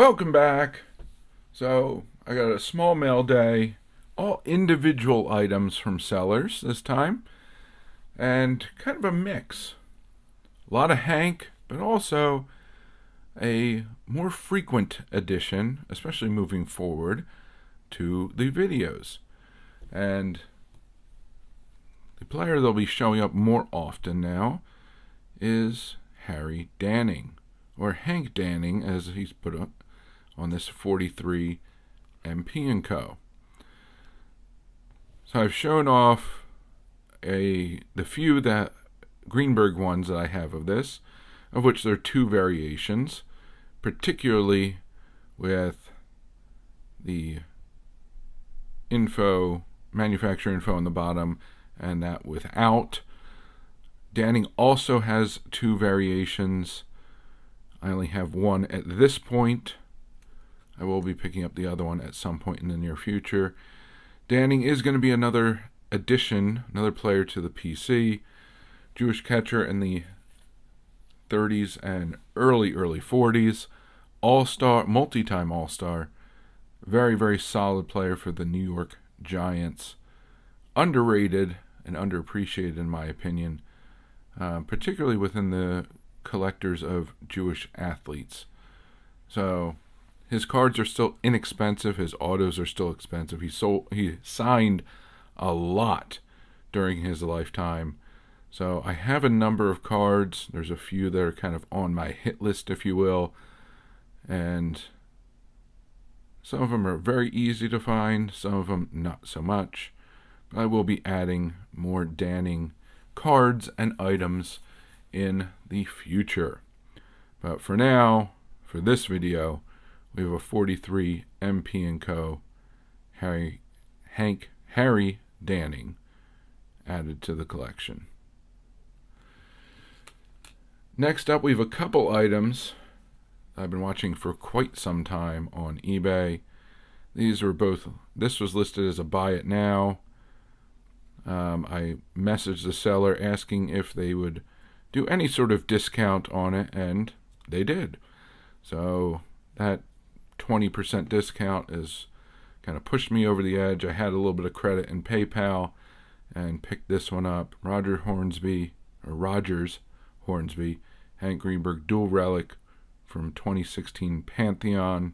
Welcome back. So, I got a small mail day, all individual items from sellers this time, and kind of a mix. A lot of Hank, but also a more frequent addition, especially moving forward, to the videos. And the player that'll be showing up more often now is Harry Danning, or Hank Danning, as he's put on this 43 MP & Co. So I've shown off the few that Greenberg ones that I have of this, of which there are two variations, particularly with the manufacturer info on the bottom, and that without. Danning also has two variations. I only have one at this point. I will be picking up the other one at some point in the near future. Danning is going to be another addition, another player to the PC. Jewish catcher in the 30s and early 40s. All-star, multi-time all-star. Very, very solid player for the New York Giants. Underrated and underappreciated in my opinion, particularly within the collectors of Jewish athletes. So his cards are still inexpensive. His autos are still expensive. He signed a lot during his lifetime. So I have a number of cards. There's a few that are kind of on my hit list, if you will. And some of them are very easy to find. Some of them not so much. But I will be adding more Danning cards and items in the future. But for now, for this video, we have a 43 MP & Co. Harry Danning added to the collection. Next up, we have a couple items I've been watching for quite some time on eBay. This was listed as a buy it now. I messaged the seller asking if they would do any sort of discount on it, and they did. So that 20% discount has kind of pushed me over the edge. I had a little bit of credit in PayPal and picked this one up. Rogers Hornsby, Hank Greenberg dual relic from 2016 Pantheon.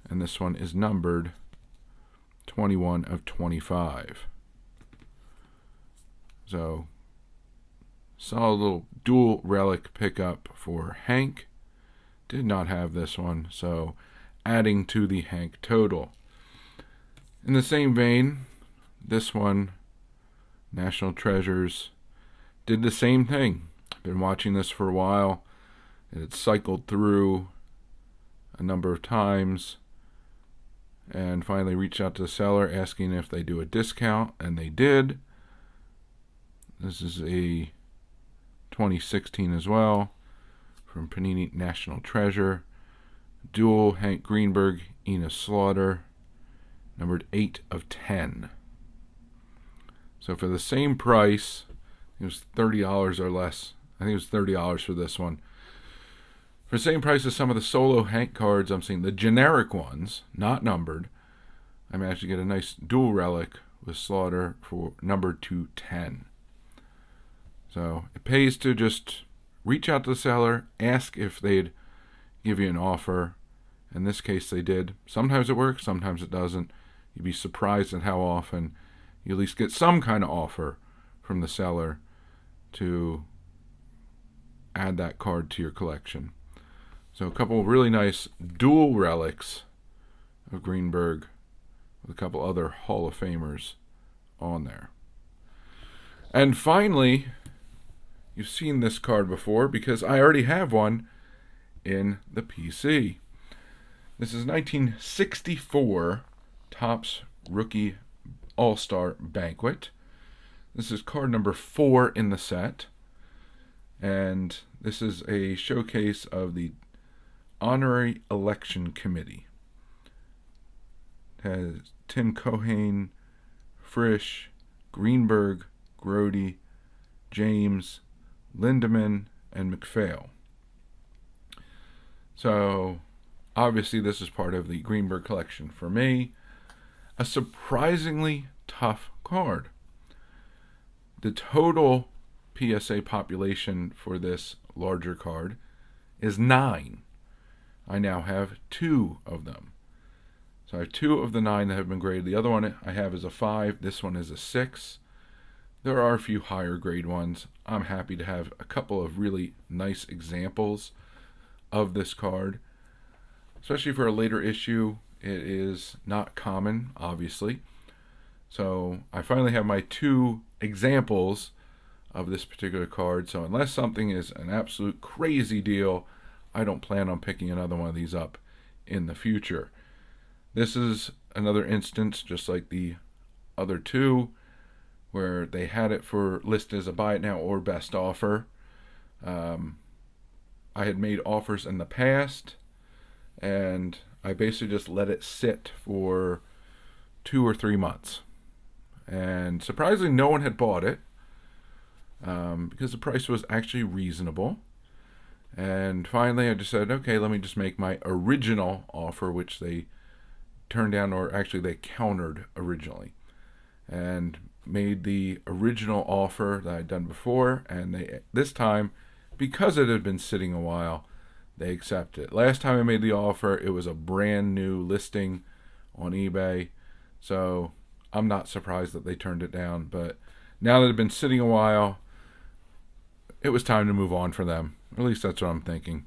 And this one is numbered 21 of 25. So, solid little dual relic pickup for Hank. Did not have this one, so adding to the Hank total. In the same vein, this one, National Treasures, did the same thing. Been watching this for a while. It had cycled through a number of times and finally reached out to the seller asking if they do a discount, and they did. This is a 2016 as well, from Panini National Treasure. Dual Hank Greenberg, Enos Slaughter, numbered 8 of 10. So for the same price, it was $30 or less. I think it was $30 for this one. For the same price as some of the solo Hank cards I'm seeing, the generic ones, not numbered, I managed to get a nice dual relic with Slaughter for number 210. So it pays to just reach out to the seller, ask if they'd give you an offer. In this case, they did. Sometimes it works, sometimes it doesn't. You'd be surprised at how often you at least get some kind of offer from the seller to add that card to your collection. So a couple of really nice dual relics of Greenberg with a couple other Hall of Famers on there. And finally, you've seen this card before because I already have one in the PC. This is 1964 Topps Rookie All-Star Banquet. This is card number 4 in the set. And this is a showcase of the Honorary Election Committee. It has Tim Cohane, Frisch, Greenberg, Grody, James, Lindemann, and MacPhail. So Obviously, this is part of the Greenberg collection for me. A surprisingly tough card. The total PSA population for this larger card is 9. I now have 2 of them. So I have 2 of the 9 that have been graded. The other one I have is a 5. This one is a 6. There are a few higher grade ones. I'm happy to have a couple of really nice examples of this card. Especially for a later issue, it is not common, obviously. So I finally have my 2 examples of this particular card. So unless something is an absolute crazy deal, I don't plan on picking another one of these up in the future. This is another instance, just like the other 2, where they had it for listed as a buy it now or best offer. I had made offers in the past, and I basically just let it sit for 2 or 3 months. And surprisingly, no one had bought it because the price was actually reasonable. And finally, I just said, okay, let me just make my original offer, which they turned down, or actually they countered originally, and made the original offer that I'd done before. And they, this time, because it had been sitting a while, they accepted it. Last time I made the offer, it was a brand new listing on eBay, so I'm not surprised that they turned it down. But now that it had been sitting a while, it was time to move on for them. At least that's what I'm thinking.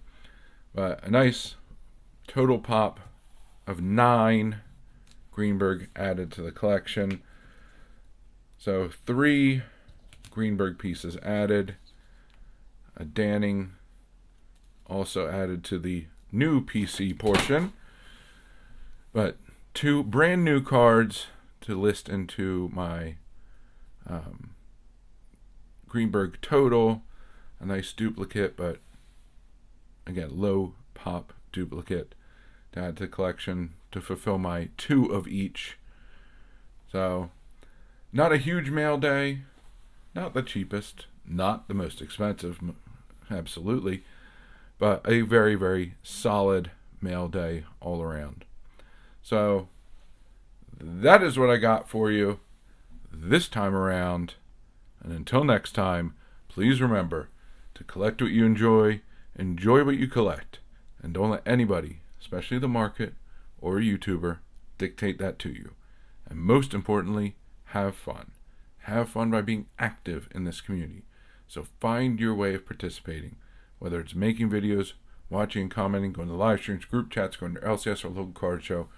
But a nice total pop of 9 Greenberg added to the collection. So 3 Greenberg pieces added. A Danning also added to the new PC portion. But 2 brand new cards to list into my Greenberg total. A nice duplicate, but again, low pop duplicate to add to the collection to fulfill my 2 of each. So, not a huge mail day, not the cheapest, not the most expensive, absolutely, but a very, very solid mail day all around. So, that is what I got for you this time around. And until next time, please remember to collect what you enjoy what you collect, and don't let anybody, especially the market or a YouTuber, dictate that to you. And most importantly, have fun. Have fun by being active in this community. So find your way of participating, whether it's making videos, watching and commenting, going to live streams, group chats, going to LCS or local card show,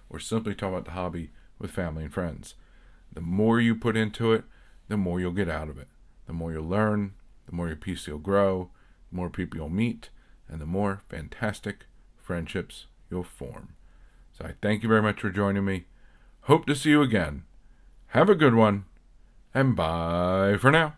or simply talking about the hobby with family and friends. The more you put into it, the more you'll get out of it. The more you'll learn, the more your PC will grow, the more people you'll meet, and the more fantastic friendships you'll form. So I thank you very much for joining me. Hope to see you again. Have a good one, and bye for now.